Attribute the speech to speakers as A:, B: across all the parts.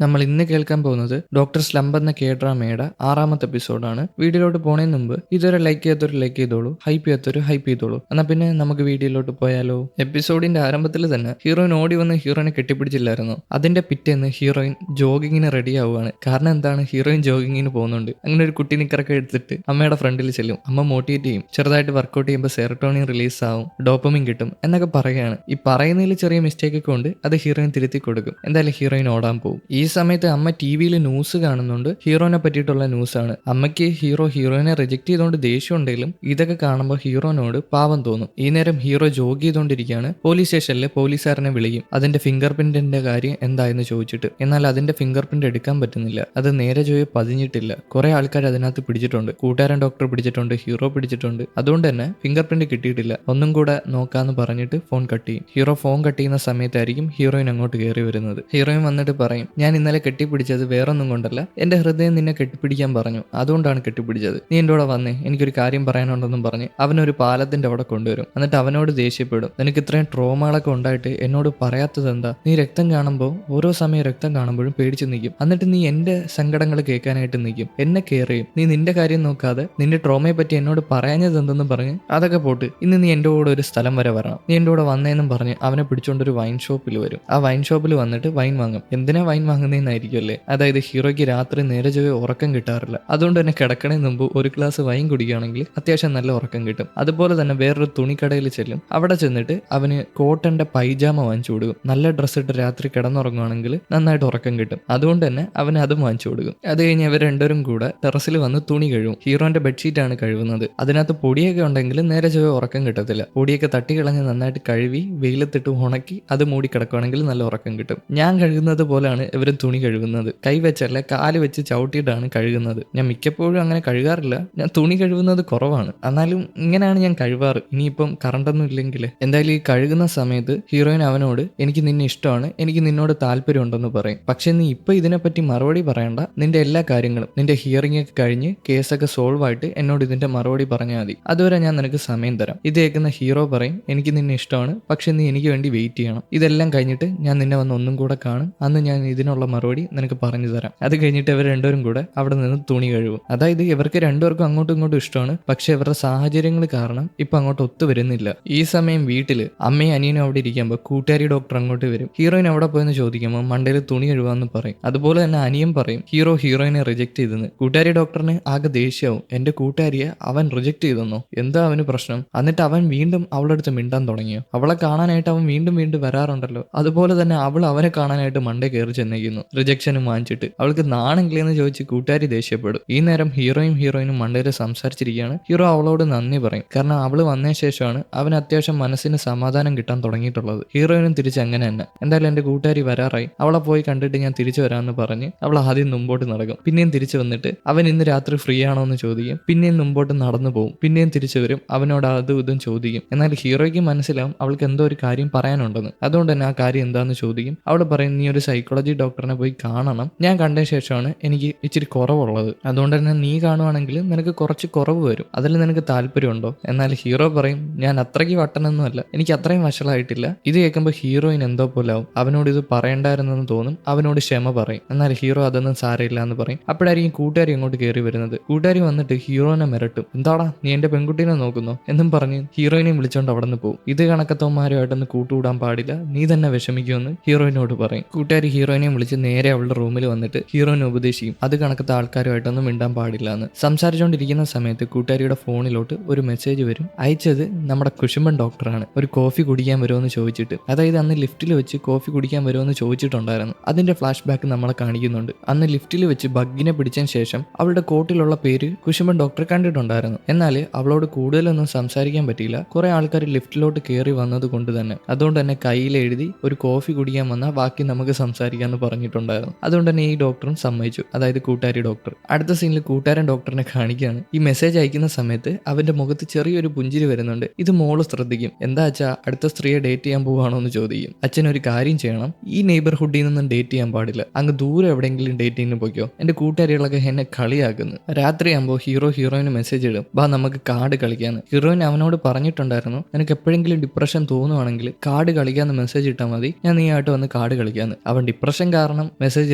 A: നമ്മൾ ഇന്ന് കേൾക്കാൻ പോകുന്നത് ഡോക്ടർ സ്ലംബ് എന്ന കേഡ്രാമയുടെ 6ാമത്തെ എപ്പിസോഡാണ്. വീഡിയോയിലോട്ട് പോണേന് മുമ്പ് ഇതുവരെ ലൈക്ക് ചെയ്യാത്തൊരു ലൈക്ക് ചെയ്തോളൂ, ഹൈപ്പ് ചെയ്യാത്തൊരു ഹൈപ്പ് ചെയ്തോളൂ. എന്നാൽ പിന്നെ നമുക്ക് വീഡിയോയിലോട്ട് പോയാലോ. എപ്പിസോഡിന്റെ ആരംഭത്തിൽ തന്നെ ഹീറോയിൻ ഓടി വന്ന് ഹീറോയിനെ കെട്ടിപ്പിടിച്ചില്ലായിരുന്നു. അതിന്റെ പിറ്റേന്ന് ഹീറോയിൻ ജോഗിങ്ങിന് റെഡി ആവുകയാണ്. കാരണം എന്താണ്, ഹീറോയിൻ ജോഗിങ്ങിന് പോകുന്നുണ്ട്. അങ്ങനെ ഒരു കുട്ടി നിക്കറൊക്കെ എടുത്തിട്ട് അമ്മയുടെ ഫ്രണ്ടിൽ ചെല്ലും. അമ്മ മോട്ടിവേറ്റ് ചെയ്യും. ചെറുതായിട്ട് വർക്കൗട്ട് ചെയ്യുമ്പോൾ സെറട്ടോണിൻ റിലീസ് ആവും, ഡോപ്പമിൻ കിട്ടും എന്നൊക്കെ പറയുകയാണ്. ഈ പറയുന്നതിൽ ചെറിയ മിസ്റ്റേക്ക് ഒക്കെ ഉണ്ട്, അത് ഹീറോയിൻ തിരുത്തി കൊടുക്കും. എന്തായാലും ഹീറോയിൻ ഓടാൻ പോകും. ഈ സമയത്ത് അമ്മ ടി-വിയിൽ ന്യൂസ് കാണുന്നുണ്ട്. ഹീറോനെ പറ്റിയിട്ടുള്ള ന്യൂസാണ്. അമ്മയ്ക്ക് ഹീറോയിനെ റിജക്ട് ചെയ്തുകൊണ്ട് ദേഷ്യം ഉണ്ടെങ്കിലും ഇതൊക്കെ കാണുമ്പോൾ ഹീറോനോട് പാവം തോന്നും. ഈ നേരം ഹീറോ ജോഗ് ചെയ്തുകൊണ്ടിരിക്കുകയാണ്. പോലീസ് സ്റ്റേഷനിൽ പോലീസുകാരനെ വിളിക്കും, അതിന്റെ ഫിംഗർ പ്രിന്റിന്റെ കാര്യം എന്തായെന്ന് ചോദിച്ചിട്ട്. എന്നാൽ അതിന്റെ ഫിംഗർ പ്രിന്റ് എടുക്കാൻ പറ്റുന്നില്ല, അത് നേരെ ജോയി പതിഞ്ഞിട്ടില്ല. കുറെ ആൾക്കാർ അതിനകത്ത് പിടിച്ചിട്ടുണ്ട്. കൂട്ടുകാരൻ ഡോക്ടർ പിടിച്ചിട്ടുണ്ട്, ഹീറോ പിടിച്ചിട്ടുണ്ട്. അതുകൊണ്ട് തന്നെ ഫിംഗർ പ്രിന്റ് കിട്ടിയിട്ടില്ല. ഒന്നും കൂടെ നോക്കാന്ന് പറഞ്ഞിട്ട് ഫോൺ കട്ട് ചെയ്യും. ഹീറോ ഫോൺ കട്ട് ചെയ്യുന്ന സമയത്തായിരിക്കും ഹീറോയിൻ അങ്ങോട്ട് കയറി വരുന്നത്. ഹീറോയിൻ വന്നിട്ട് പറയും, ഞാൻ ഇന്നലെ കെട്ടിപ്പിടിച്ചത് വേറൊന്നും കൊണ്ടല്ല, എന്റെ ഹൃദയം നിന്നെ കെട്ടിപ്പിടിക്കാൻ പറഞ്ഞു, അതുകൊണ്ടാണ് കെട്ടിപ്പിടിച്ചത്. നീ എൻ്റെ കൂടെ വന്നേ, എനിക്കൊരു കാര്യം പറയാനുണ്ടെന്നും പറഞ്ഞ് അവനൊരു പാലത്തിന്റെ അവിടെ കൊണ്ടുവരും. എന്നിട്ട് അവനോട് ദേഷ്യപ്പെടും, നിനക്ക് ഇത്രയും ട്രോമകളൊക്കെ ഉണ്ടായിട്ട് എന്നോട് പറയാത്തത് എന്താ? നീ രക്തം കാണുമ്പോൾ ഓരോ സമയം രക്തം കാണുമ്പോഴും പേടിച്ച് നിൽക്കും. എന്നിട്ട് നീ എന്റെ സങ്കടങ്ങൾ കേൾക്കാനായിട്ട് നിൽക്കും, എന്നെ കെയർ ചെയ്യും. നീ നിന്റെ കാര്യം നോക്കാതെ നിന്റെ ട്രോമയെ പറ്റി എന്നോട് പറയാഞ്ഞത് എന്തെന്നും പറഞ്ഞ് അതൊക്കെ പോട്ട് ഇന്ന് നീ എൻ്റെ കൂടെ ഒരു സ്ഥലം വരെ വരണം, നീ എൻ്റെ കൂടെ വന്നേന്നും പറഞ്ഞ് അവനെ പിടിച്ചോണ്ടൊരു വൈൻ ഷോപ്പിൽ വരും. ആ വൈൻ ഷോപ്പിൽ വന്നിട്ട് വൈൻ വാങ്ങും. എന്തിനാ വൈൻ വാങ്ങുന്നതെന്നായിരിക്കും അല്ലേ. അതായത് ഹീറോയ്ക്ക് രാത്രി നേരെ ചൊവ്വേ ഉറക്കം കിട്ടാറില്ല. അതുകൊണ്ട് തന്നെ കിടക്കണേന് മുമ്പ് ഒരു ഗ്ലാസ് വൈൻ കുടിക്കുകയാണെങ്കിൽ അത്യാവശ്യം നല്ല ഉറക്കം കിട്ടും. അതുപോലെ തന്നെ വേറൊരു തുണിക്കടയിൽ ചെല്ലും. അവിടെ ചെന്നിട്ട് അവന് കോട്ടന്റെ പൈജാമ വാങ്ങിച്ചു കൊടുക്കും. നല്ല ഡ്രസ്സ് ഇട്ട് രാത്രി കിടന്നുറങ്ങുവാണെങ്കിൽ നന്നായിട്ട് ഉറക്കം കിട്ടും. അതുകൊണ്ട് തന്നെ അവന് അതും വാങ്ങിച്ചു കൊടുക്കും. അത് കഴിഞ്ഞ് ഇവർ രണ്ടുപേരും കൂടെ ടെറസിൽ വന്ന് തുണി കഴുകും. ഹീറോന്റെ ബെഡ്ഷീറ്റാണ് കഴുകുന്നത്. അതിനകത്ത് പൊടിയൊക്കെ ഉണ്ടെങ്കിൽ നേരെ ചൊവ്വേ ഉറക്കം കിട്ടത്തില്ല. പൊടിയൊക്കെ തട്ടി കളഞ്ഞ് നന്നായിട്ട് കഴുകി വെയിലത്തിട്ട് ഉണക്കി അത് മൂടി കിടക്കുകയാണെങ്കിൽ നല്ല ഉറക്കം കിട്ടും. ഞാൻ കഴുകുന്നത് പോലാണ് ഇവരും തുണി കഴുകുന്നത്. കൈ വെച്ചല്ല, കാല് വെച്ച് ചവിട്ടിയിട്ടാണ് കഴുകുന്നത്. ഞാൻ മിക്കപ്പോഴും അങ്ങനെ കഴുകാറില്ല, ഞാൻ തുണി കഴുകുന്നത് കുറവാണ്. എന്നാലും ഇങ്ങനെയാണ് ഞാൻ കഴുകാറ്, ഇനിയിപ്പം കറണ്ടൊന്നും ഇല്ലെങ്കിൽ. എന്തായാലും ഈ കഴുകുന്ന സമയത്ത് ഹീറോയിൻ അവനോട്, എനിക്ക് നിന്നെ ഇഷ്ടമാണ്, എനിക്ക് നിന്നോട് താല്പര്യം ഉണ്ടെന്ന് പറയും. പക്ഷെ നീ ഇപ്പൊ ഇതിനെപ്പറ്റി മറുപടി പറയണ്ട, നിന്റെ എല്ലാ കാര്യങ്ങളും, നിന്റെ ഹിയറിംഗ് ഒക്കെ കഴിഞ്ഞ് കേസൊക്കെ സോൾവ് ആയിട്ട് എന്നോട് ഇതിന്റെ മറുപടി പറഞ്ഞാൽ മതി. അതുവരെ ഞാൻ നിനക്ക് സമയം തരാം. ഇത് കേൾക്കുന്ന ഹീറോ പറയും, എനിക്ക് നിന്നെ ഇഷ്ടമാണ്, പക്ഷെ നീ എനിക്ക് വേണ്ടി വെയിറ്റ് ചെയ്യണം. ഇതെല്ലാം കഴിഞ്ഞിട്ട് ഞാൻ നിന്നെ വന്ന് ഒന്നും കൂടെ കാണും, അന്ന് ഞാൻ ഇതിനുള്ള മറുപടി നിനക്ക് പറഞ്ഞു തരാം. അത് കഴിഞ്ഞിട്ട് ഇവർ രണ്ടുപേരും കൂടെ അവിടെ നിന്ന് തുണി കഴുകും. അതായത് ഇവർക്ക് രണ്ടുപേർക്കും അങ്ങോട്ടും ഇങ്ങോട്ടും ഇഷ്ടമാണ്, പക്ഷെ ഇവരുടെ സാഹചര്യങ്ങൾ കാരണം ഇപ്പൊ അങ്ങോട്ട് ഒത്തു വരുന്നില്ല. ഈ സമയം വീട്ടില് അമ്മയും അനിയനും അവിടെ ഇരിക്കുമ്പോൾ കൂട്ടുകാരി ഡോക്ടർ അങ്ങോട്ട് വരും. ഹീറോയിൻ അവിടെ പോയെന്ന് ചോദിക്കുമ്പോൾ മണ്ടയിൽ തുണി കഴുകാന്ന് പറയും. അതുപോലെ തന്നെ അനിയൻ പറയും, ഹീറോയിനെ റിജക്ട് ചെയ്തെന്ന്. കൂട്ടുകാരി ഡോക്ടറിന് ആകെ ദേഷ്യവും, എന്റെ കൂട്ടുകാരിയെ അവൻ റിജക്ട് ചെയ്തെന്നോ, എന്താ അവന് പ്രശ്നം? എന്നിട്ട് അവൻ വീണ്ടും അവളുടെ അടുത്ത് മിണ്ടാൻ തുടങ്ങിയോ? അവളെ കാണാനായിട്ട് അവൻ വീണ്ടും വീണ്ടും വരാറുണ്ടല്ലോ. അതുപോലെ തന്നെ അവൾ അവനെ കാണാനായിട്ട് മണ്ടേ കയറി ചെന്നേക്കുന്നു, റിജക്ഷനും വാങ്ങിച്ചിട്ട്. അവൾക്ക് നാണെങ്കിലെന്ന് ചോദിച്ച് കൂട്ടുകാരി ദേഷ്യപ്പെടും. ഈ നേരം ഹീറോയിനും മണ്ടേരെ സംസാരിച്ചിരിക്കുകയാണ്. ഹീറോ അവളോട് നന്ദി പറയും, കാരണം അവള് വന്ന ശേഷമാണ് അവന് അത്യാവശ്യം മനസ്സിന് സമാധാനം കിട്ടാൻ തുടങ്ങിയിട്ടുള്ളത്. ഹീറോയിനും തിരിച്ച് അങ്ങനെ തന്നെ. എന്തായാലും എന്റെ കൂട്ടുകാരി വരാറായി, അവളെ പോയി കണ്ടിട്ട് ഞാൻ തിരിച്ചു വരാമെന്ന് പറഞ്ഞ് അവൾ ആദ്യം മുമ്പോട്ട് നടക്കും. പിന്നെയും തിരിച്ചു വന്നിട്ട് അവൻ ഇന്ന് രാത്രി ഫ്രീ ആണോ എന്ന് ചോദിക്കും. പിന്നെയും മുമ്പോട്ട് നടന്നു പോകും. പിന്നെയും തിരിച്ചു വരും, അവനോട് അതും ഇതും ചോദിക്കും. എന്നാൽ ഹീറോയ്ക്ക് മനസ്സിലാവും അവൾക്ക് എന്തോ ഒരു കാര്യം പറയാനുണ്ടെന്ന്. അതുകൊണ്ട് തന്നെ ആ കാര്യം എന്താന്ന് ചോദിക്കും. അവൾ പറയും, നീ ഒരു സൈക്കോളജി ഡോക്ടറിനെ പോയി കാണണം, ഞാൻ കണ്ട ശേഷമാണ് എനിക്ക് ഇച്ചിരി കുറവുള്ളത്, അതുകൊണ്ട് തന്നെ നീ കാണുവാണെങ്കിൽ നിനക്ക് കുറച്ച് കുറവ് വരും, അതിൽ നിനക്ക് താല്പര്യമുണ്ടോ? എന്നാൽ ഹീറോ പറയും, ഞാൻ അത്രയ്ക്ക് വട്ടനൊന്നുമല്ല, എനിക്ക് അത്രയും വഷളായിട്ടില്ല. ഇത് കേൾക്കുമ്പോൾ ഹീറോയിൻ എന്തോ പോലാവും. അവനോട് ഇത് പറയണ്ടായിരുന്നെന്ന് തോന്നും. അവനോട് ക്ഷമ പറയും. എന്നാൽ ഹീറോ അതൊന്നും സാരമില്ല എന്ന് പറയും. അപ്പോഴായിരിക്കും കൂട്ടുകാരി അങ്ങോട്ട് കയറി വരുന്നത്. കൂട്ടുകാരി വന്നിട്ട് ഹീറോനെ മിരട്ടും, എന്താടാ നീ എന്റെ പെൺകുട്ടീനെ നോക്കുന്നോ എന്നും പറഞ്ഞ് ഹീറോയിനെയും വിളിച്ചോണ്ട് അവിടെ നിന്ന് പോകും. ഇത് കണക്കത്തവന്മാരുമായിട്ടൊന്ന് കൂട്ടുകൂടാൻ പാടില്ല, നീ തന്നെ വിഷമിക്കുമെന്ന് ഹീറോയിനോട് പറയും. കൂട്ടുകാരി ഹീറോയിനെയും വിളിച്ച് നേരെ അവളുടെ റൂമിൽ വന്നിട്ട് ഹീറോയിനെ ഉപദേശിക്കും, അത് കണക്കത്തെ ആൾക്കാരുമായിട്ടൊന്നും മിണ്ടാൻ പാടില്ല എന്ന്. സംസാരിച്ചുകൊണ്ടിരിക്കുന്ന സമയത്ത് കൂട്ടുകാരിയുടെ ഫോണിലോട്ട് ഒരു മെസ്സേജ് വരും. അയച്ചത് നമ്മുടെ കുശുമ്പൻ ഡോക്ടറാണ്. ഒരു കോഫി കുടിക്കാൻ വരുമെന്ന് ചോദിച്ചിട്ട്, അതായത് അന്ന് ലിഫ്റ്റിൽ വെച്ച് കോഫി കുടിക്കാൻ വരുമെന്ന് ചോദിച്ചിട്ടുണ്ടായിരുന്നു. അതിന്റെ ഫ്ലാഷ് ബാക്ക് നമ്മളെ കാണിക്കുന്നുണ്ട്. അന്ന് ലിഫ്റ്റിൽ വെച്ച് ബഗ്ഗിനെ പിടിച്ചതിന് ശേഷം അവളുടെ കോട്ടിലുള്ള പേര് കുശുമ്പൻ ഡോക്ടർ കണ്ടിട്ടുണ്ടായിരുന്നു. എന്നാൽ അവളോട് കൂടുതലൊന്നും സംസാരിക്കാൻ പറ്റിയില്ല, കുറെ ആൾക്കാർ ലിഫ്റ്റിലോട്ട് കയറി വന്നത് കൊണ്ട് തന്നെ. അതുകൊണ്ട് തന്നെ കയ്യിൽ എഴുതി ഒരു കോഫി കുടിക്കാൻ വന്നാൽ ബാക്കി നമുക്ക് സംസാരിക്കാമെന്ന് പറഞ്ഞിട്ടുണ്ടായിരുന്നു. അതുകൊണ്ട് തന്നെ ഈ ഡോക്ടറും സമ്മതിച്ചു, അതായത് കൂട്ടുകാരി ഡോക്ടർ. അടുത്ത സീനിൽ കൂട്ടുകാരൻ ഡോക്ടറിനെ കാണിക്കുകയാണ്. ഈ മെസ്സേജ് അയക്കുന്ന സമയത്ത് അവന്റെ മുഖത്ത് ചെറിയൊരു പുഞ്ചിരി വരുന്നുണ്ട്. ഇത് മോള് ശ്രദ്ധിക്കും. എന്താ അച്ഛാ, അടുത്ത സ്ത്രീയെ ഡേറ്റ് ചെയ്യാൻ പോവാണോ എന്ന് ചോദിക്കും. അച്ഛൻ ഒരു കാര്യം ചെയ്യണം, ഈ നെയ്ബർഹുഡിൽ നിന്നും ഡേറ്റ് ചെയ്യാൻ പാടില്ല, അങ്ങ് ദൂരെ എവിടെയെങ്കിലും ഡേറ്റിങ്ങിന് പോയിക്കോ, എന്റെ കൂട്ടുകാരികളൊക്കെ എന്നെ കളിയാക്കുന്നു. രാത്രിയാകുമ്പോൾ ഹീറോയിന് മെസ്സേജ് ഇടും, ബാ നമുക്ക് കാർഡ് കളിക്കാന്ന്. ഹീറോയിൻ അവനോട് പറഞ്ഞിട്ടുണ്ടായിരുന്നു, നിനക്ക് എപ്പോഴെങ്കിലും ഡിപ്രഷൻ തോന്നുവാണെങ്കിൽ കാർഡ് കളിക്കാന്ന് മെസ്സേജ് ഇട്ടാൽ മതി, ഞാൻ നീ ആയിട്ട് വന്ന് കാർഡ് കളിക്കാന്ന്. അവൻ ഡിപ്രഷൻ കാരണം കാരണം മെസ്സേജ്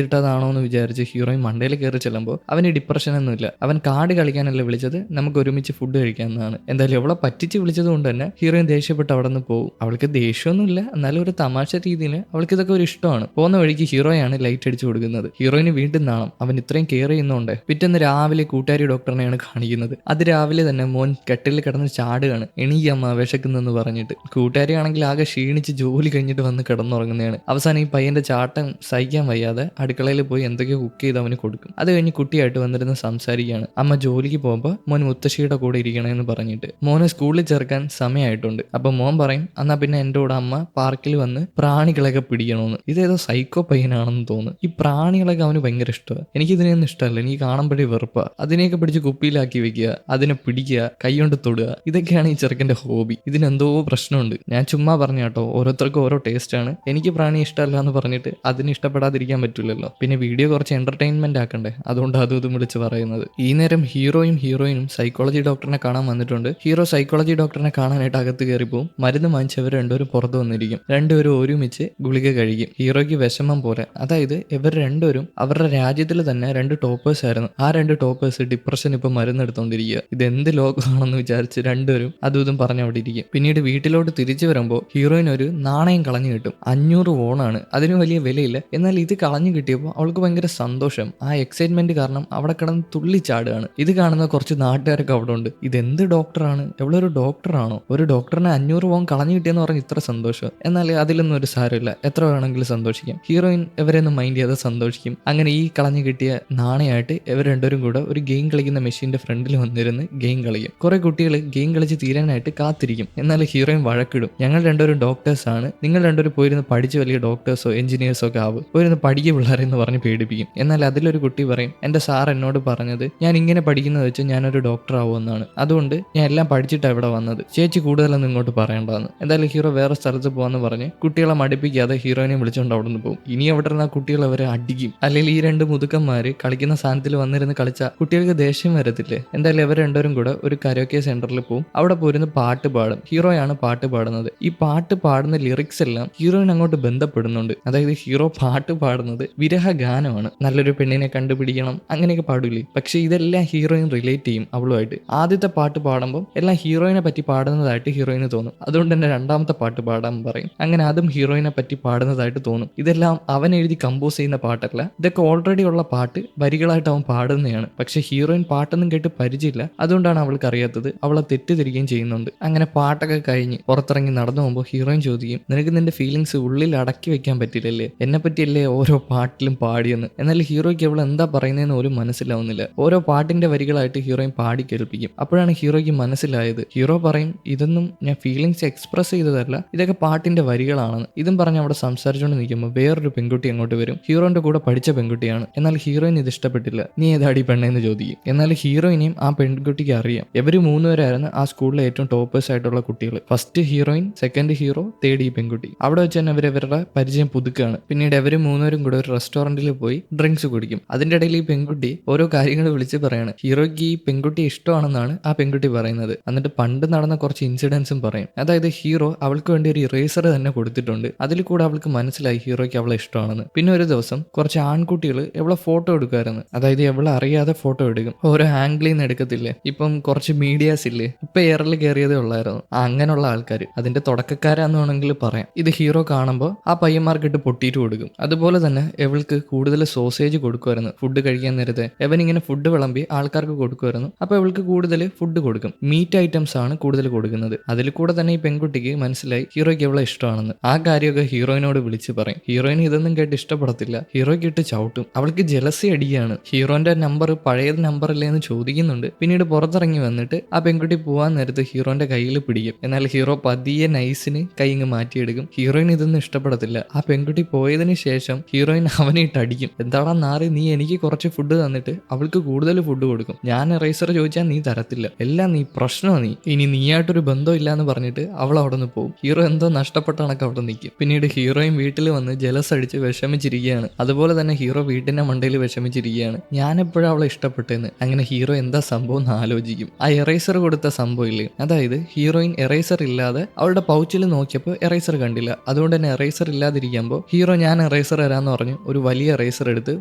A: ഇട്ടതാണോ എന്ന് വിചാരിച്ച് ഹീറോയിൻ മണ്ടയിൽ കയറി ചെല്ലുമ്പോൾ അവന് ഡിപ്രഷൻ ഒന്നുമില്ല. അവൻ കാർഡ് കളിക്കാനല്ല വിളിച്ചത്, നമുക്ക് ഒരുമിച്ച് ഫുഡ് കഴിക്കാമെന്നാണ്. എന്തായാലും അവളെ പറ്റിച്ച് വിളിച്ചത് കൊണ്ട് തന്നെ ഹീറോയിൻ ദേഷ്യപ്പെട്ട് അവിടെ നിന്ന് പോകും. അവൾക്ക് ദേഷ്യമൊന്നുമില്ല, എന്നാലും ഒരു തമാശ രീതിയിൽ അവൾക്ക് ഇതൊക്കെ ഒരു ഇഷ്ടമാണ്. പോകുന്ന വഴിക്ക് ഹീറോയാണ് ലൈറ്റ് അടിച്ചു കൊടുക്കുന്നത്. ഹീറോയിന് വീണ്ടും നാണം, അവൻ ഇത്രയും കെയർ ചെയ്യുന്നതുകൊണ്ട്. പിറ്റേന്ന് രാവിലെ കൂട്ടുകാരി ഡോക്ടറിനെയാണ് കാണിക്കുന്നത്. അത് രാവിലെ തന്നെ മോൻ കെട്ടിൽ കിടന്ന് ചാടുകയാണ്, എണീക്കമ്മ വിശക്കുന്നെന്ന് പറഞ്ഞിട്ട്. കൂട്ടുകാരി ആണെങ്കിൽ ആകെ ക്ഷീണിച്ച് ജോലി കഴിഞ്ഞിട്ട് വന്ന് കിടന്നുറങ്ങുന്നതാണ്. അവസാനം ഈ പയ്യന്റെ ചാട്ടം സഹിക്കാൻ വയ്യാതെ അടുക്കളയിൽ പോയി എന്തൊക്കെയോ കുക്ക് ചെയ്ത് അവന് കൊടുക്കും. അത് കഴിഞ്ഞ് കുട്ടിയായിട്ട് വന്നിരുന്ന് സംസാരിക്കുകയാണ്. അമ്മ ജോലിക്ക് പോകുമ്പോൾ മോൻ മുത്തശ്ശിയുടെ കൂടെ ഇരിക്കണമെന്ന് പറഞ്ഞിട്ട്. മോനെ സ്കൂളിൽ ചേർക്കാൻ സമയമായിട്ടുണ്ട്. അപ്പൊ മോൻ പറയും, എന്നാ പിന്നെ എൻ്റെ കൂടെ അമ്മ പാർക്കിൽ വന്ന് പ്രാണികളൊക്കെ പിടിക്കണമെന്ന്. ഇതേതോ സൈക്കോ പയ്യനാണെന്ന് തോന്നുന്നു. ഈ പ്രാണികളൊക്കെ അവന് ഭയങ്കര ഇഷ്ടമാണ്. എനിക്ക് ഇതിനെയൊന്നും ഇഷ്ടമല്ല, എനിക്ക് കാണുമ്പോഴേ വെറുപ്പാ. അതിനെയൊക്കെ പിടിച്ച് കുപ്പിയിലാക്കി വെക്കുക, അതിനെ പിടിക്കുക, കൈകൊണ്ട് തൊടുക, ഇതൊക്കെയാണ് ഈ ചെറുക്കന്റെ ഹോബി. ഇതിനെന്തോ പ്രശ്നമുണ്ട്. ഞാൻ ചുമ്മാ പറഞ്ഞ കേട്ടോ, ഓരോരുത്തർക്കും ഓരോ ടേസ്റ്റ് ആണ്. എനിക്ക് പ്രാണി ഇഷ്ടമല്ല എന്ന് പറഞ്ഞിട്ട് അതിന് ഇഷ്ടപ്പെടാതിരിക്കാൻ പറ്റില്ലല്ലോ. പിന്നെ വീഡിയോ കുറച്ച് എന്റർടൈൻമെന്റ് ആക്കണ്ടേ, അതുകൊണ്ട് അതും ഇതും വിളിച്ച് പറയുന്നത്. ഈ നേരം ഹീറോയിനും സൈക്കോളജി ഡോക്ടറിനെ കാണാൻ വന്നിട്ടുണ്ട്. ഹീറോ സൈക്കോളജി ഡോക്ടറിനെ കാണാനായിട്ട് അകത്ത് കയറിപ്പോവും. മരുന്ന് വാങ്ങിച്ചവർ രണ്ടുപേരും പുറത്ത് വന്നിരിക്കും. രണ്ടുപേരും ഒരുമിച്ച് ഗുളിക കഴിക്കും. ഹീറോയ്ക്ക് വിഷമം പോലെ. അതായത് ഇവർ രണ്ടുപേരും അവരുടെ രാജ്യത്തിൽ തന്നെ 2 ടോപ്പേഴ്സ് ആയിരുന്നു. ആ 2 ടോപ്പേഴ്സ് ഡിപ്രഷൻ ഇപ്പൊ മരുന്നെടുത്തോണ്ടിരിക്കുക. ഇത് എന്ത് ലോകമാണെന്ന് വിചാരിച്ച് രണ്ടുപേരും അതും ഇതും പറഞ്ഞ് അവിടെ ഇരിക്കും. പിന്നീട് വീട്ടിലോട്ട് തിരിച്ചു വരുമ്പോൾ ഹീറോയിൻ ഒരു നാണയം കളഞ്ഞു കിട്ടും. 500 വോണാണ്. അതിന് വലിയ വിലയില്ല. എന്നാൽ ഇത് കളഞ്ഞു കിട്ടിയപ്പോൾ അവൾക്ക് ഭയങ്കര സന്തോഷം. ആ എക്സൈറ്റ്മെന്റ് കാരണം അവിടെ കിടന്ന് തുള്ളിച്ചാടുകയാണ്. ഇത് കാണുന്ന കുറച്ച് നാട്ടുകാരൊക്കെ അവിടെ ഉണ്ട്. ഇതെന്ത് ഡോക്ടറാണ്, എവളൊരു ഡോക്ടറാണോ? ഒരു ഡോക്ടറിനെ 500 വോൺ കളഞ്ഞു കിട്ടിയെന്ന് പറഞ്ഞ് ഇത്ര സന്തോഷം. എന്നാൽ അതിലൊന്നും ഒരു സാരമില്ല, എത്ര വേണമെങ്കിലും സന്തോഷിക്കാം. ഹീറോയിൻ ഇവരെയൊന്നും മൈൻഡ് ചെയ്യാതെ സന്തോഷിക്കും. അങ്ങനെ ഈ കളഞ്ഞു കിട്ടിയ നാണയമായിട്ട് ഇവർ രണ്ടുപേരും കൂടെ ഒരു ഗെയിം കളിക്കുന്ന മെഷീന്റെ ഫ്രണ്ടിൽ വന്നിരുന്ന് ഗെയിം കളിക്കും. കുറെ കുട്ടികൾ ഗെയിം കളിച്ച് തീരാനായിട്ട് കാത്തിരിക്കും. എന്നാൽ ഹീറോയിൻ വഴക്കിടും. ഞങ്ങൾ രണ്ടുപേരും ഡോക്ടേഴ്സ് ആണ്, നിങ്ങൾ രണ്ടുപേരും പോയിരുന്ന് പഠിച്ച് വലിയ ഡോക്ടേഴ്സോ എഞ്ചിനീയേഴ്സോ ഒക്കെ ആവും, പോയിരുന്ന് പഠിക്കുക പിള്ളേരെന്ന് പറഞ്ഞ് പേടിപ്പിക്കും. എന്നാൽ അതിലൊരു കുട്ടി പറയും, എന്റെ സാർ എന്നോട് പറഞ്ഞത് ഞാൻ ഇങ്ങനെ പഠിക്കുന്നത് വെച്ച് ഞാനൊരു ഡോക്ടർ ആവുമെന്നാണ്, അതുകൊണ്ട് ഞാൻ എല്ലാം പഠിച്ചിട്ടാണ് ഇവിടെ വന്നത്, ചേച്ചി കൂടുതലൊന്നും ഇങ്ങോട്ട് പറയേണ്ടതെന്ന്. എന്തായാലും ഹീറോ വേറെ സ്ഥലത്ത് പോകാന്ന് പറഞ്ഞ് കുട്ടികളെ മടിപ്പിക്കാതെ ഹീറോയിനെ വിളിച്ചുകൊണ്ട് അവിടെ നിന്ന് പോകും. ഇനി അവിടെ നിന്ന് ആ കുട്ടികൾ അവരെ അടിക്കും. അല്ലെങ്കിൽ ഈ 2 മുതുക്കന്മാര് കളിക്കുന്ന സ്ഥാനത്തിൽ വന്നിരുന്ന് കളിച്ച കുട്ടികൾക്ക് ദേഷ്യം വരത്തില്ലേ? എന്തായാലും ഇവർ രണ്ടുപേരും കൂടെ ഒരു കരോക്കെ സെന്ററിൽ പോകും. അവിടെ പോയിരുന്ന് പാട്ട് പാടും. ഹീറോയാണ് പാട്ട് പാടുന്നത്. ഈ പാട്ട് പാടുന്ന ലിറിക്സ് എല്ലാം ഹീറോയിൻ അങ്ങോട്ട് ബന്ധപ്പെടുന്നുണ്ട്. അതായത് ഹീറോ പാട്ട് പാടുന്നത് വിരഹ ഗാനമാണ്. നല്ലൊരു പെണ്ണിനെ കണ്ടുപിടിക്കണം അങ്ങനെയൊക്കെ പാടൂലേ. പക്ഷെ ഇതെല്ലാം ഹീറോയിൻ റിലേറ്റ് ചെയ്യും അവളുമായിട്ട്. ആദ്യത്തെ പാട്ട് പാടുമ്പോൾ എല്ലാം ഹീറോയിനെ പറ്റി പാടുന്നതായിട്ട് ഹീറോയിന് തോന്നും. അതുകൊണ്ട് തന്നെ രണ്ടാമത്തെ പാട്ട് പാടാൻ പറയും. അങ്ങനെ അതും ഹീറോയിനെ പറ്റി പാടുന്നതായിട്ട് തോന്നും. ഇതെല്ലാം അവൻ എഴുതി കമ്പോസ് ചെയ്യുന്ന പാട്ടല്ല, ഇതൊക്കെ ഓൾറെഡി ഉള്ള പാട്ട് വരികളായിട്ട് അവൻ പാടുന്നതാണ്. പക്ഷെ ഹീറോയിൻ പാട്ടൊന്നും കേട്ട് പരിചയമില്ല, അതുകൊണ്ടാണ് അവൾക്ക് അറിയാത്തത്. അവളെ തെറ്റിദ്ധരിക്കുകയും ചെയ്യുന്നുണ്ട്. അങ്ങനെ പാട്ടൊക്കെ കഴിഞ്ഞ് പുറത്തിറങ്ങി നടന്നു പോകുമ്പോൾ ഹീറോയിൻ ചോദിക്കും, നിനക്ക് നിന്റെ ഫീലിങ്സ് ഉള്ളിൽ അടക്കി വെക്കാൻ പറ്റില്ലല്ലേ, എന്നെ പറ്റിയല്ലേ ഓരോ പാട്ടിലും പാടിയെന്ന്. എന്നാൽ ഹീറോയ്ക്ക് അവൾ എന്താ പറയുന്നതെന്ന് പോലും മനസ്സിലാവുന്നില്ല. ഓരോ പാട്ടിന്റെ വരികളായിട്ട് ഹീറോയിൻ പാടി കേൾപ്പിക്കും. അപ്പോഴാണ് ഹീറോയ്ക്ക് മനസ്സിലായത്. ഹീറോ പറയും, ഇതൊന്നും ഞാൻ ഫീലിങ്സ് എക്സ്പ്രസ് ചെയ്തതല്ല, ഇതൊക്കെ പാട്ടിന്റെ വരികളാണെന്ന്. ഇതും പറഞ്ഞ് അവിടെ സംസാരിച്ചുകൊണ്ട് നിൽക്കുമ്പോൾ വേറൊരു പെൺകുട്ടി അങ്ങോട്ട് വരും. ഹീറോന്റെ കൂടെ പഠിച്ച പെൺകുട്ടിയാണ്. എന്നാൽ ഹീറോയിൻ ഇത് ഇഷ്ടപ്പെട്ടില്ല. നീ ഏതാടി പെണ്ണെന്ന് ചോദിക്കും. എന്നാൽ ഹീറോയിനെയും ആ പെൺകുട്ടിക്ക് അറിയാം. ഇവര് 3 പേരായിരുന്നു ആ സ്കൂളിലെ ഏറ്റവും ടോപ്പേഴ്സ് ആയിട്ടുള്ള കുട്ടികൾ. First heroine, second hero, third ഈ പെൺകുട്ടി. അവിടെ വെച്ച് തന്നെ ഇവരുടെ പരിചയം പുതുക്കുകയാണ്. പിന്നീട് ഇവര് 3 പേരും കൂടെ ഒരു റെസ്റ്റോറന്റിൽ പോയി ഡ്രിങ്ക്സ് കുടിക്കും. അതിന്റെ ഇടയിൽ ഈ പെൺകുട്ടി ഓരോ കാര്യങ്ങൾ വിളിച്ച് പറയാണ്. ഹീറോയ്ക്ക് ഈ പെൺകുട്ടി ഇഷ്ടമാണെന്നാണ് ആ പെൺകുട്ടി പറയുന്നത്. എന്നിട്ട് പണ്ട് നടന്ന കുറച്ച് ഇൻസിഡൻസും പറയും. അതായത് ഹീറോ അവൾക്ക് വേണ്ടി ഒരു ഇറേസർ തന്നെ കൊടുത്തിട്ടുണ്ട്. അതിൽ കൂടെ അവൾക്ക് മനസ്സിലായി ഹീറോയ്ക്ക് അവളെ ഇഷ്ടമാണെന്ന്. പിന്നെ ഒരു ദിവസം കുറച്ച് ആൺകുട്ടികൾ എവളെ ഫോട്ടോ എടുക്കുമായിരുന്നു. അതായത് എവളെ അറിയാതെ ഫോട്ടോ എടുക്കും. ഓരോ ആംഗിളിൽ നിന്ന് എടുക്കത്തില്ലേ. ഇപ്പം കുറച്ച് മീഡിയാസ് ഇല്ലേ, ഇപ്പൊ എയറിൽ കയറിയതേ ഉള്ളായിരുന്നു. അങ്ങനെയുള്ള ആൾക്കാർ അതിന്റെ തുടക്കക്കാരാന്ന് വേണമെങ്കിൽ പറയാം. ഇത് ഹീറോ കാണുമ്പോൾ ആ പയ്യന്മാർക്കിട്ട് പൊട്ടിയിട്ട് കൊടുക്കും. അതുപോലെ തന്നെ എവൾക്ക് കൂടുതൽ സോസേജ് കൊടുക്കുമായിരുന്നു ഫുഡ് കഴിക്കാൻ നേരത്തെ. എവൻ ഇങ്ങനെ ഫുഡ് വിളമ്പി ആൾക്കാർക്ക് കൊടുക്കുമായിരുന്നു. അപ്പൊ ഇവൾക്ക് കൂടുതൽ ഫുഡ് കൊടുക്കും. മീറ്റ് ഐറ്റംസ് ആണ് കൂടുതൽ കൊടുക്കുന്നത്. അതിൽ കൂടെ തന്നെ ഈ പെൺകുട്ടിക്ക് മനസ്സിലായി ഹീറോയ്ക്ക് എവളെ ഇഷ്ടമാണെന്ന്. ആ കാര്യമൊക്കെ ഹീറോയിനോട് വിളിച്ച് പറയും. ഹീറോയിന് ഇതൊന്നും കേട്ട് ഇഷ്ടപ്പെടത്തില്ല. ഹീറോയ്ക്ക് ഇട്ട് ചവിട്ടും. അവൾക്ക് ജലസി അടിയാണ്. ഹീറോന്റെ നമ്പർ പഴയ നമ്പർ അല്ലേ എന്ന് ചോദിക്കുന്നുണ്ട്. പിന്നീട് പുറത്തിറങ്ങി വന്നിട്ട് ആ പെൺകുട്ടി പോവാൻ നേരത്ത് ഹീറോന്റെ കയ്യിൽ പിടിക്കും. എന്നാൽ ഹീറോ പതിയെ നൈസിന് കൈ ഇങ്ങ് മാറ്റിയെടുക്കും. ഹീറോയിൻ ഇതൊന്നും ഇഷ്ടപ്പെടത്തില്ല. ആ പെൺകുട്ടി പോയതിനു ശേഷം ഹീറോയിൻ അവനെ ഇട്ട് അടിക്കും. എന്താടാ നാറി, നീ എനിക്ക് കുറച്ച് ഫുഡ് തന്നിട്ട് അവൾക്ക് കൂടുതൽ ഫുഡ് കൊടുക്കും. ഞാൻ റൈസർ ചോദിച്ചാൽ നീ തരത്തില്ല, എല്ലാം നീ പ്രശ്നമാണ്, നീ ഇനി നീയായിട്ടൊരു ബന്ധം ഇല്ല എന്ന് പറഞ്ഞിട്ട് അവൾ അവിടെ നിന്ന് പോകും. ഹീറോ എന്തോ നഷ്ടപ്പെട്ട കണക്ക് അവിടെ നിൽക്കും. പിന്നീട് ഹീറോയിൻ വീട്ടിൽ വന്ന് ജലസ് അടിച്ച് വിഷമിച്ചിരിക്കുകയാണ്. അതുപോലെ തന്നെ ഹീറോ വീട്ടിന്റെ മണ്ടയിൽ വിഷമിച്ചിരിക്കുകയാണ്. ഞാൻ എപ്പോഴും അവളെ ഇഷ്ടപ്പെട്ടെന്ന്. അങ്ങനെ ഹീറോ എന്താ സംഭവം എന്ന് ആലോചിക്കും. ആ എറൈസർ കൊടുത്ത സംഭവം ഇല്ലേ, അതായത് ഹീറോയിൻ എറൈസർ ഇല്ലാതെ അവളുടെ പൗച്ചിൽ നോക്കിയപ്പോൾ എറൈസർ കണ്ടില്ല. അതുകൊണ്ട് തന്നെ എറൈസർ ഇല്ലാതിരിക്കുമ്പോൾ ഹീറോ ഞാൻ എറൈസർ തരാന്ന് പറഞ്ഞ് ഒരു വലിയ റേസർ എടുത്ത്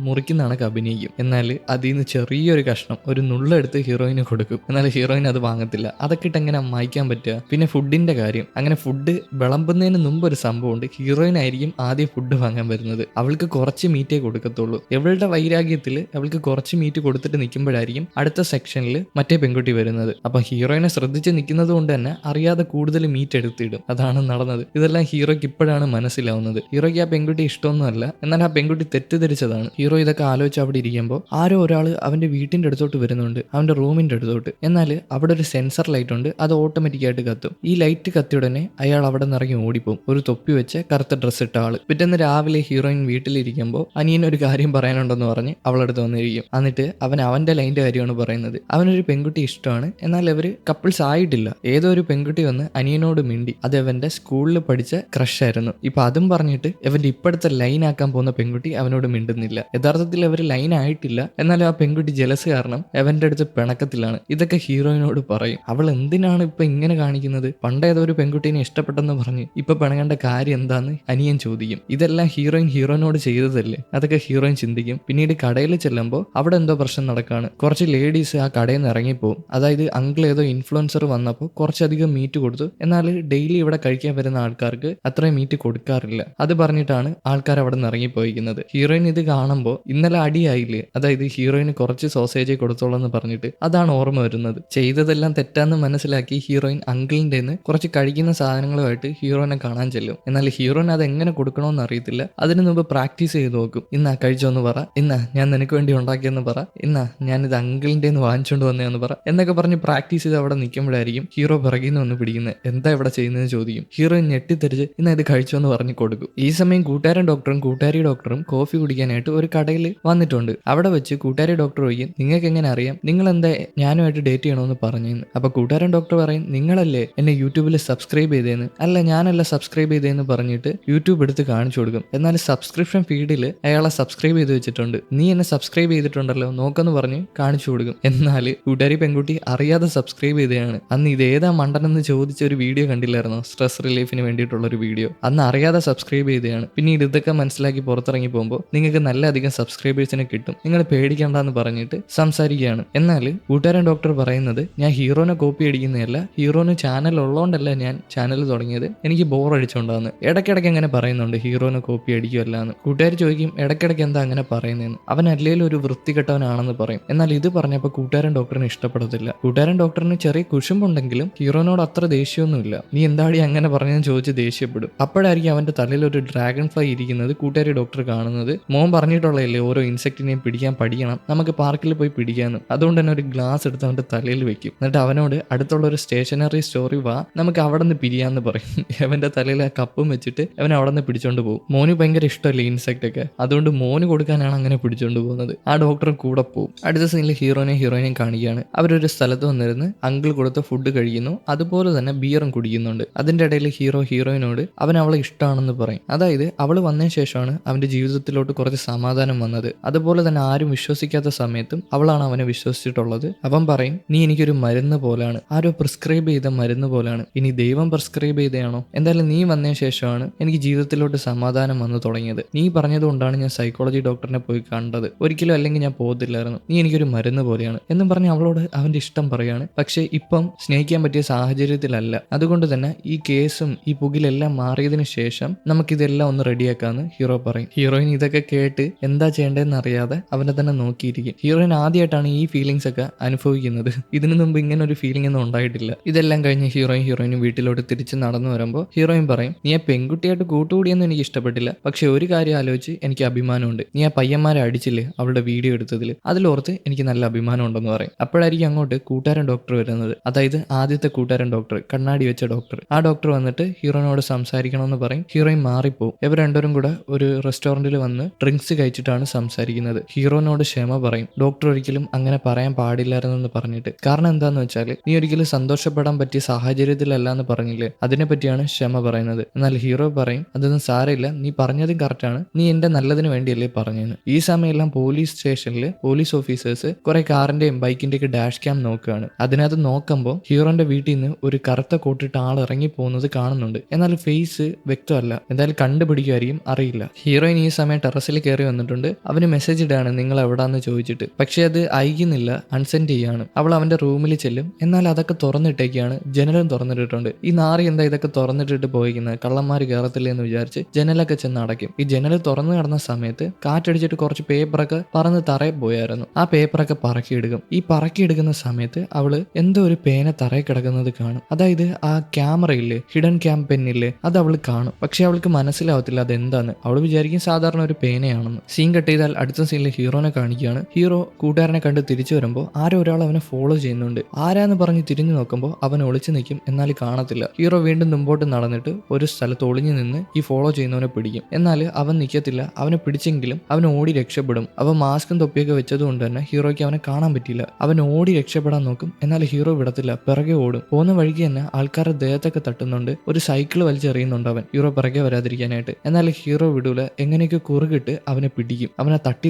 A: മുറിക്കുന്ന കണക്ക് അഭിനയിക്കും. എന്നാൽ അതിൽ നിന്ന് ചെറിയൊരു കഷ്ണം ഒരു നുള്ളെടുത്ത് ഹീറോയിന് കൊടുക്കും. എന്നാൽ ഹീറോയിൻ അത് വാങ്ങത്തില്ല. അതൊക്കെ ഇട്ട് എങ്ങനെ മായ്ക്കാൻ പറ്റുക? പിന്നെ ഫുഡിന്റെ കാര്യം, അങ്ങനെ ഫുഡ് വിളമ്പുന്നതിന് മുമ്പ് ഒരു സംഭവമുണ്ട്. ഹീറോയിൻ ആയിരിക്കും ആദ്യം ഫുഡ് വാങ്ങാൻ വരുന്നത്. അവൾക്ക് കുറച്ച് മീറ്റേ കൊടുക്കത്തുള്ളൂ. ഇവളുടെ വൈരാഗ്യത്തിൽ അവൾക്ക് കുറച്ച് മീറ്റ് കൊടുത്തിട്ട് നിൽക്കുമ്പോഴായിരിക്കും അടുത്ത സെക്ഷനിൽ മറ്റേ പെൺകുട്ടി വരുന്നത്. അപ്പൊ ഹീറോയിനെ ശ്രദ്ധിച്ച് നിൽക്കുന്നത് കൊണ്ട് തന്നെ അറിയാതെ കൂടുതൽ മീറ്റ് എടുത്തിടും. അതാണ് നടന്നത്. ഇതെല്ലാം ഹീറോയ്ക്ക് ഇപ്പോഴാണ് മനസ്സിലാവുന്നത്. ഹീറോയ്ക്ക് ആ പെൺകുട്ടി ഇഷ്ടമൊന്നുമല്ല, എന്നാൽ ആ പെൺകുട്ടി തെറ്റിദ്ധരിച്ചതാണ്. ഹീറോ ഇതൊക്കെ ആലോചിച്ച് അവിടെ ഇരിക്കുമ്പോൾ ആരോ ഒരാൾ അവന്റെ വീട്ടിന്റെ അടുത്തോട്ട് വരുന്നുണ്ട്, അവന്റെ റൂമിന്റെ അടുത്തോട്ട്. എന്നാൽ അവിടെ ഒരു സെൻസർ ലൈറ്റ് ഉണ്ട്, അത് ഓട്ടോമാറ്റിക്കായിട്ട് കത്തും. ഈ ലൈറ്റ് കത്തിയ ഉടനെ അയാൾ അവിടെ നിന്ന് ഇറങ്ങി ഓടിപ്പോവും. ഒരു തൊപ്പി വെച്ച് കറുത്ത ഡ്രസ്സ് ഇട്ട ആള്. പിറ്റേന്ന് രാവിലെ ഹീറോയിൻ വീട്ടിലിരിക്കുമ്പോൾ അനിയൻ ഒരു കാര്യം പറയാനുണ്ടെന്ന് പറഞ്ഞ് അവളടുത്ത് വന്നിരിക്കും. എന്നിട്ട് അവന്റെ ലൈൻ്റെ കാര്യമാണ് പറയുന്നത്. അവനൊരു പെൺകുട്ടി ഇഷ്ടമാണ്, എന്നാൽ അവര് കപ്പിൾസ് ആയിട്ടില്ല. ഏതോ ഒരു പെൺകുട്ടി വന്ന് അനിയനോട് മിണ്ടി. അത് അവന്റെ സ്കൂളിൽ പഠിച്ച ക്രഷ് ആയിരുന്നു. ഇപ്പൊ അതും പറഞ്ഞിട്ട് അവന്റെ ഇപ്പോഴത്തെ ലൈൻ ആക്കാൻ പോകുന്ന പെൺകുട്ടി അവനോട് മിണ്ടുന്നില്ല. യഥാർത്ഥത്തിൽ അവർ ലൈൻ ആയിട്ടില്ല, എന്നാലും ആ പെൺകുട്ടി ജലസ് കാരണം അവന്റെ അടുത്ത് പിണക്കത്തിലാണ്. ഇതൊക്കെ ഹീറോയിനോട് പറയും. അവൾ എന്തിനാണ് ഇപ്പൊ ഇങ്ങനെ കാണിക്കുന്നത്? പണ്ടേതോ ഒരു പെൺകുട്ടീനെ ഇഷ്ടപ്പെട്ടെന്ന് പറഞ്ഞ് ഇപ്പൊ പിണങ്ങേണ്ട കാര്യം എന്താന്ന് അനിയൻ ചോദിക്കും. ഇതെല്ലാം ഹീറോയിനോട് ചെയ്തതല്ലേ? അതൊക്കെ ഹീറോയിൻ ചിന്തിക്കും. പിന്നീട് കടയിൽ ചെല്ലുമ്പോൾ അവിടെ എന്തോ പ്രശ്നം നടക്കാണ്. കുറച്ച് ലേഡീസ് ആ കടയിൽ നിന്ന് ഇറങ്ങിപ്പോവും. അതായത് അങ്കിൾ ഏതോ ഇൻഫ്ലുവൻസർ വന്നപ്പോൾ കുറച്ചധികം മീറ്റ് കൊടുത്തു, എന്നാൽ ഡെയിലി ഇവിടെ കഴിക്കാൻ വരുന്ന ആൾക്കാർക്ക് അത്രയും മീറ്റ് കൊടുക്കാറില്ല. അത് പറഞ്ഞിട്ടാണ് ആൾക്കാർ അവിടെ നിന്ന് ഇറങ്ങിപ്പോയിരിക്കുന്നത്. ഹീറോയിൻ ഇത് കാണുമ്പോൾ ഇന്നലെ അടിയായില്ലേ, അതായത് ഹീറോയിന് കുറച്ച് സോസേജ് കൊടുത്തോളൂ എന്ന് പറഞ്ഞിട്ട് അതാണ് ഓർമ്മ വരുന്നത്. ചെയ്തതെല്ലാം തെറ്റാന്ന് മനസ്സിലാക്കി ഹീറോയിൻ അങ്കിളിന്റെ കുറച്ച് കഴിക്കുന്ന സാധനങ്ങളുമായിട്ട് ഹീറോയിനെ കാണാൻ ചെല്ലും. എന്നാൽ ഹീറോയിൻ അത് എങ്ങനെ കൊടുക്കണമെന്ന് അറിയത്തില്ല. അതിനു മുമ്പ് പ്രാക്ടീസ് ചെയ്ത് നോക്കും. ഇന്നാ കഴിച്ചോന്ന് പറ, ഇന്നാ ഞാൻ നിനക്ക് വേണ്ടി ഉണ്ടാക്കിയെന്ന് പറ, ഇന്നാ ഞാനിത് അങ്കിളിന്റെ വാങ്ങിച്ചോണ്ട് വന്നതെന്ന് പറ എന്നൊക്കെ പറഞ്ഞ് പ്രാക്ടീസ് ചെയ്ത് അവിടെ നിൽക്കുമ്പോഴായിരിക്കും ഹീറോ പിറകിന്ന് വന്ന് പിടിക്കുന്നത്. എന്താ ഇവിടെ ചെയ്യുന്നതെന്ന് ചോദിക്കും. ഹീറോയിൻ ഞെട്ടിത്തെറിച്ച് ഇന്നാ ഇത് കഴിച്ചോന്ന് പറഞ്ഞ് കൊടുക്കും. ഈ സമയം കൂട്ടുകാരൻ ഡോക്ടറും കൂട്ടുകാരി ഡോക്ടറും കോഫി കുടിക്കാനായിട്ട് ഒരു കടയിൽ വന്നിട്ടുണ്ട്. അവിടെ വെച്ച് കൂട്ടുകാരി ഡോക്ടർ ചോദിക്കും, നിങ്ങൾക്ക് എങ്ങനെ അറിയാം നിങ്ങൾ എന്താ ഞാനുമായിട്ട് ഡേറ്റ് ചെയ്യണമെന്ന് പറഞ്ഞെന്ന്. അപ്പൊ കൂട്ടുകാരൻ ഡോക്ടർ പറയും, നിങ്ങളല്ലേ എന്നെ യൂട്യൂബിൽ സബ്സ്ക്രൈബ് ചെയ്തേന്ന്. അല്ല, ഞാനല്ല സബ്സ്ക്രൈബ് ചെയ്തേന്ന് പറഞ്ഞിട്ട് യൂട്യൂബ് എടുത്ത് കാണിച്ചു കൊടുക്കും. എന്നാൽ സബ്സ്ക്രിപ്ഷൻ ഫീഡിൽ അയാളെ സബ്സ്ക്രൈബ് ചെയ്ത് വെച്ചിട്ടുണ്ട്. നീ എന്നെ സബ്സ്ക്രൈബ് ചെയ്തിട്ടുണ്ടല്ലോ നോക്കെന്ന് പറഞ്ഞ് കാണിച്ചു കൊടുക്കും. എന്നാൽ കൂട്ടുകാരി പെൺകുട്ടി അറിയാതെ സബ്സ്ക്രൈബ് ചെയ്തതാണ്. അന്ന് ഇതേതാ മണ്ടനെന്ന് ചോദിച്ച ഒരു വീഡിയോ കണ്ടില്ലായിരുന്നോ? സ്ട്രെസ് റിലീഫിന് വേണ്ടിയിട്ടുള്ള ഒരു വീഡിയോ. അന്ന് അറിയാതെ സബ്സ്ക്രൈബ് ചെയ്തതാണ്. പിന്നീട് ഇതൊക്കെ മനസ്സിലാക്കി പുറത്തിറങ്ങി പോകുമ്പോൾ നിങ്ങൾക്ക് നല്ല അധികം സബ്സ്ക്രൈബേഴ്സിനെ കിട്ടും, നിങ്ങൾ പേടിക്കണ്ടെന്ന് പറഞ്ഞിട്ട് സംസാരിക്കുകയാണ്. എന്നാൽ കൂട്ടുകാരൻ ഡോക്ടർ പറയുന്നത്, ഞാൻ ഹീറോനെ കോപ്പി അടിക്കുന്നതല്ല, ഹീറോന് ചാനൽ ഉള്ളതുകൊണ്ടല്ല ഞാൻ ചാനൽ തുടങ്ങിയത്, എനിക്ക് ബോർ അടിച്ചോണ്ടാന്ന് ഇടയ്ക്കിടയ്ക്ക് അങ്ങനെ പറയുന്നുണ്ട് ഹീറോനെ കോപ്പി അടിക്കുമല്ല എന്ന്. കൂട്ടുകാർ ചോദിക്കും, ഇടയ്ക്കിടയ്ക്ക് എന്താ അങ്ങനെ പറയുന്നതെന്ന്. അവൻ അല്ലേലും ഒരു വൃത്തികെട്ടവനാണെന്ന് പറയും. എന്നാൽ ഇത് പറഞ്ഞപ്പോൾ കൂട്ടുകാരൻ ഡോക്ടറിന് ഇഷ്ടപ്പെടത്തില്ല. കൂട്ടുകാരൻ ഡോക്ടറിന് ചെറിയ കുശുമ്പുണ്ടെങ്കിലും ഹീറോനോട് അത്ര ദേഷ്യമൊന്നുമില്ല. നീ എന്താടി അങ്ങനെ പറഞ്ഞെന്ന് ചോദിച്ച് ദേഷ്യപ്പെടും. അപ്പോഴായിരിക്കും അവന്റെ തലയിൽ ഒരു ഡ്രാഗൺ ഫ്ലൈ ഇരിക്കുന്നത് കൂട്ടുകാരി ഡോക്ടർ കാണുന്നത്. മോൻ പറഞ്ഞിട്ടുള്ളതല്ലേ ഓരോ ഇൻസെക്റ്റിനെയും പിടിക്കാൻ പഠിക്കണം, നമുക്ക് പാർക്കിൽ പോയി പിടിക്കാനും. അതുകൊണ്ട് തന്നെ ഒരു ഗ്ലാസ് എടുത്ത് അവന്റെ തലയിൽ വെക്കും. എന്നിട്ട് അവനോട് അടുത്തുള്ള ഒരു സ്റ്റേഷനറി സ്റ്റോറി വാ, നമുക്ക് അവിടെ നിന്ന് പിരിയാന്ന് പറയും. അവന്റെ തലയിൽ ആ കപ്പും വെച്ചിട്ട് അവൻ അവിടെ നിന്ന് പിടിച്ചോണ്ട് പോകും. മോന് ഭയങ്കര ഇഷ്ടമല്ലേ ഇൻസെക്റ്റ് ഒക്കെ, അതുകൊണ്ട് മോന് കൊടുക്കാനാണ് അങ്ങനെ പിടിച്ചോണ്ട് പോകുന്നത്. ആ ഡോക്ടർ കൂടെ പോകും. അടുത്ത സീനിൽ ഹീറോയിനെയും കാണിക്കുകയാണ്. അവരൊരു സ്ഥലത്ത് വന്നിരുന്ന് അങ്കിൾ കൊടുത്ത ഫുഡ് കഴിക്കുന്നു, അതുപോലെ തന്നെ ബിയറും കുടിക്കുന്നുണ്ട്. അതിന്റെ ഇടയിൽ ഹീറോയിനോട് അവൻ അവളെ ഇഷ്ടമാണെന്ന് പറയും. അതായത് അവൾ വന്നതിന് ശേഷമാണ് അവന്റെ ജീവിതത്തിലോട്ട് കുറച്ച് സമാധാനം വന്നത്. അതുപോലെ തന്നെ ആരും വിശ്വസിക്കാത്ത സമയത്തും അവളാണ് അവനെ വിശ്വസിച്ചിട്ടുള്ളത്. അവൻ പറയും, നീ എനിക്കൊരു മരുന്ന് പോലാണ്, ആരോ പ്രിസ്ക്രൈബ് ചെയ്ത മരുന്ന് പോലാണ്. ഇനി ദൈവം പ്രിസ്ക്രൈബ് ചെയ്തതാണോ? എന്തായാലും നീ വന്നതിന് ശേഷമാണ് എനിക്ക് ജീവിതത്തിലോട്ട് സമാധാനം വന്നു തുടങ്ങിയത്. നീ പറഞ്ഞതുകൊണ്ടാണ് ഞാൻ സൈക്കോളജി ഡോക്ടറിനെ പോയി കണ്ടത്. ഒരിക്കലും അല്ലെങ്കിൽ ഞാൻ പോകത്തില്ലായിരുന്നു. നീ എനിക്കൊരു മരുന്ന് പോലെയാണ് എന്നും പറഞ്ഞ് അവളോട് അവന്റെ ഇഷ്ടം പറയാണ്. പക്ഷെ ഇപ്പം സ്നേഹിക്കാൻ പറ്റിയ സാഹചര്യത്തിലല്ല. അതുകൊണ്ട് തന്നെ ഈ കേസും ഈ പുകിലെല്ലാം മാറിയതിനു ശേഷം നമുക്കിതെല്ലാം ഒന്ന് റെഡിയാക്കാന്ന് ഹീറോ പറയും. ഹീറോയിൻ ഇതൊക്കെ കേട്ട് എന്താ ചെയ്യേണ്ടതെന്ന് അറിയാതെ അവനെ തന്നെ നോക്കിയിരിക്കും. ഹീറോയിൻ ആദ്യമായിട്ടാണ് ഈ ഫീലിങ്സ് ഒക്കെ അനുഭവിക്കുന്നത്. ഇതിനു മുമ്പ് ഇങ്ങനെ ഒരു ഫീലിംഗ് ഒന്നും ഉണ്ടായിട്ടില്ല. ഇതെല്ലാം കഴിഞ്ഞ് ഹീറോയിനും വീട്ടിലോട്ട് തിരിച്ച് നടന്നു വരുമ്പോൾ ഹീറോയിൻ പറയും, നീ ആ പെൺകുട്ടിയായിട്ട് കൂട്ടുകൂടിയൊന്നും എനിക്ക് ഇഷ്ടപ്പെട്ടില്ല, പക്ഷെ ഒരു കാര്യം ആലോചിച്ച് എനിക്ക് അഭിമാനമുണ്ട്. നീ ആ പയ്യന്മാരെ അടിച്ചില്ലേ അവളുടെ വീഡിയോ എടുത്തതിൽ, അതിലോർത്ത് എനിക്ക് നല്ല അഭിമാനം ഉണ്ടെന്ന് പറയും. അപ്പോഴായിരിക്കും അങ്ങോട്ട് കൂട്ടുകാരൻ ഡോക്ടർ വരുന്നത്. അതായത് ആദ്യത്തെ കൂട്ടുകാരൻ ഡോക്ടർ, കണ്ണാടി വെച്ച ഡോക്ടർ. ആ ഡോക്ടർ വന്നിട്ട് ഹീറോയിനോട് സംസാരിക്കണമെന്ന് പറയും. ഹീറോയിൻ മാറിപ്പോവും. ഇവർ രണ്ടുപേരും കൂടെ ഒരു റെസ്റ്റോറന്റിൽ വന്ന് ഡ്രിങ്ക്സ് കഴിച്ചിട്ടാണ് സംസാരിക്കുന്നത്. ഹീറോയിനോട് ക്ഷമ പറയും. ഡോക്ടർ ഒരിക്കലും അങ്ങനെ പറയാൻ പാടില്ലായിരുന്നെന്ന് പറഞ്ഞിട്ട്. കാരണം എന്താന്ന് വെച്ചാൽ, നീ ഒരിക്കലും സന്തോഷപ്പെടാൻ പറ്റിയ സാഹചര്യത്തിലല്ല എന്ന് പറഞ്ഞില്ലേ, അതിനെ പറ്റിയാണ് ക്ഷമ പറയുന്നത്. എന്നാൽ ഹീറോ പറയും, അതൊന്നും സാരമില്ല, നീ പറഞ്ഞതും കറക്റ്റാണ്, നീ എന്റെ നല്ലതിന് വേണ്ടിയല്ലേ പറഞ്ഞതെന്ന്. ഈ സമയമെല്ലാം പോലീസ് സ്റ്റേഷനിൽ പോലീസ് ഓഫീസേഴ്സ് കുറെ കാറിന്റെയും ബൈക്കിന്റെയൊക്കെ ഡാഷ് ക്യാം നോക്കുകയാണ്. അതിനകത്ത് നോക്കുമ്പോൾ ഹീറോന്റെ വീട്ടിൽ നിന്ന് ഒരു കറുത്ത കോട്ടിട്ട് ആൾ ഇറങ്ങി പോകുന്നത് കാണുന്നുണ്ട്. എന്നാൽ ഫേസ് വ്യക്തമല്ല. എന്തായാലും കണ്ടുപിടിക്കുമായിരിക്കും, അറിയില്ല. ഹീറോയിൻ ഈ സമയം ടെറസിൽ കയറി വന്നിട്ടുണ്ട്. അവന് മെസ്സേജ് ഇടാണ് നിങ്ങൾ എവിടാന്ന് ചോദിച്ചിട്ട്. പക്ഷെ അത് അയക്കുന്നില്ല, അൺസെൻഡ് ചെയ്യാണ്. അവൾ അവന്റെ റൂമിൽ ചെല്ലും. എന്നാൽ അതൊക്കെ തുറന്നിട്ടേക്കാണ്, ജനലും തുറന്നിട്ടിട്ടുണ്ട്. ഈ നാറി എന്താ ഇതൊക്കെ തുറന്നിട്ടിട്ട് പോയിക്കുന്നത്, കള്ളന്മാർ കയറത്തില്ല എന്ന് വിചാരിച്ച് ജനലൊക്കെ ചെന്ന് അടയ്ക്കും. ഈ ജനൽ തുറന്നു കിടന്ന സമയത്ത് കാറ്റടിച്ചിട്ട് കുറച്ച് പേപ്പറൊക്കെ പറന്ന് തറയിൽ പോയായിരുന്നു. ആ പേപ്പറൊക്കെ പറക്കിയെടുക്കും. ഈ പറക്കിയെടുക്കുന്ന സമയത്ത് അവള് എന്തോ ഒരു പേന തറയിൽ കിടക്കുന്നത് കാണും. അതായത് ആ ക്യാമറയില്ലേ, ഹിഡൻ ക്യാം പെന്നില്ലേ, അത് അവള് കാണും. പക്ഷെ അവൾക്ക് മനസ്സിലാവത്തില്ല അതെന്താന്ന്. അവള് വിചാരിക്കും സാധാരണ ഒരു പേനയാണെന്ന്. സീൻ കട്ട് ചെയ്താൽ അടുത്ത സീനിൽ ഹീറോനെ കാണിക്കുകയാണ്. ഹീറോ കൂട്ടുകാരനെ കണ്ട് തിരിച്ചു വരുമ്പോൾ ആരോ ഒരാൾ അവനെ ഫോളോ ചെയ്യുന്നുണ്ട്. ആരാന്ന് പറഞ്ഞ് തിരിഞ്ഞു നോക്കുമ്പോൾ അവൻ ഒളിച്ചു നിൽക്കും, എന്നാൽ കാണത്തില്ല. ഹീറോ വീണ്ടും മുമ്പോട്ട് നടന്നിട്ട് ഒരു സ്ഥലത്ത് ഒളിഞ്ഞു നിന്ന് ഈ ഫോളോ ചെയ്യുന്നവനെ പിടിക്കും. എന്നാൽ അവൻ നിൽക്കത്തില്ല. അവനെ പിടിച്ചെങ്കിലും അവൻ ഓടി രക്ഷപ്പെടും. അവൻ മാസ്കും തൊപ്പിയൊക്കെ വെച്ചതുകൊണ്ട് തന്നെ ഹീറോയ്ക്ക് അവനെ കാണാൻ പറ്റില്ല. അവൻ ഓടി രക്ഷപ്പെടാൻ നോക്കും, എന്നാൽ ഹീറോ വിടത്തില്ല, പിറകെ ഓടും. പോകുന്ന വഴിക്ക് തന്നെ ആൾക്കാരുടെ ദേഹത്തൊക്കെ തട്ടുന്നുണ്ട്. ഒരു സൈക്കിൾ വലിച്ചെറിയുന്നുണ്ട് അവൻ, ഹീറോ പിറകെ വരാതിരിക്കാനായിട്ട്. എന്നാൽ ഹീറോ വിടൂല, എങ്ങനെയൊക്കെ കുറുകിട്ട് അവനെ പിടിക്കും. അവനെ തട്ടി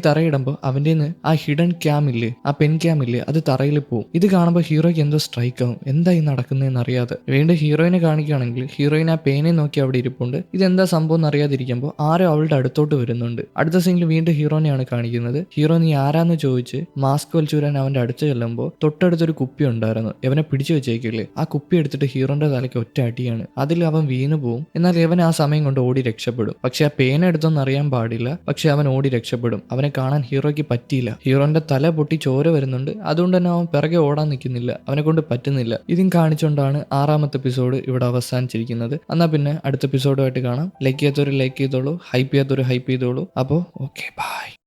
A: തറയിടുമ്പോൾ അവൻ്റെ ആ ഹിഡൻ ക്യാം ഇല്ലേ, ആ പെൻ ക്യാം ഇല്ലേ, അത് തറയിൽ പോവും. ഇത് കാണുമ്പോൾ ഹീറോയ്ക്ക് എന്തോ സ്ട്രൈക്ക് ആവും, എന്തായി നടക്കുന്നതെന്ന് അറിയാതെ. വീണ്ടും ഹീറോയിനെ കാണിക്കുകയാണെങ്കിൽ ഹീറോയിൻ ആ പേനെ നോക്കി അവിടെ ഇരിപ്പുണ്ട്. ഇതെന്താ സംഭവം എന്നറിയാതിരിക്കുമ്പോൾ ആരോ അവളുടെ അടുത്തോട്ട് വരുന്നുണ്ട്. അടുത്ത സീനിൽ വീണ്ടും ഹീറോനെയാണ് കാണിക്കുന്നത്. ഹീറോ നീ ആരാന്ന് ചോദിച്ച് മാസ്ക് വലിച്ചൂരാൻ അവന്റെ അടുത്ത് ചെല്ലുമ്പോൾ തൊട്ടടുത്തൊരു കുപ്പി ഉണ്ടായിരുന്നു. അവനെ പിടിച്ചു വെച്ചേക്കില്ലേ, ആ കുപ്പി എടുത്തിട്ട് ഹീറോന്റെ തലയ്ക്ക് ഒറ്റ അടിയാണ്. അതിൽ അവൻ വീണു പോവും. എന്നാൽ അവൻ ആ സമയം കൊണ്ട് ഓടി രക്ഷപ്പെടും. പക്ഷെ ആ പേന എടുത്തൊന്നും അറിയാൻ പാടില്ല. പക്ഷെ അവൻ ഓടി രക്ഷപ്പെടും. അവനെ കാണാൻ ഹീറോയ്ക്ക് പറ്റിയില്ല. ഹീറോന്റെ തല പൊട്ടി ചോര വരുന്നുണ്ട്. അതുകൊണ്ട് തന്നെ അവൻ പിറകെ ഓടാൻ നിൽക്കുന്നില്ല, അവനെ കൊണ്ട് പറ്റുന്നില്ല. ഇതും കാണിച്ചുകൊണ്ടാണ് 6ാമത്തെ എപ്പിസോഡ് ഇവിടെ അവസാനിച്ചിരിക്കുന്നത്. എന്നാൽ പിന്നെ അടുത്ത എപ്പിസോഡുമായിട്ട് കാണാം. ലൈക്ക് ചെയ്യാത്തൊരു ലൈക്ക് ചെയ്തോളൂ, ഹൈപ്പ് ചെയ്യാത്തൊരു ഹൈപ്പ് ചെയ്തോളൂ. അപ്പോൾ ഓക്കെ, ബൈ.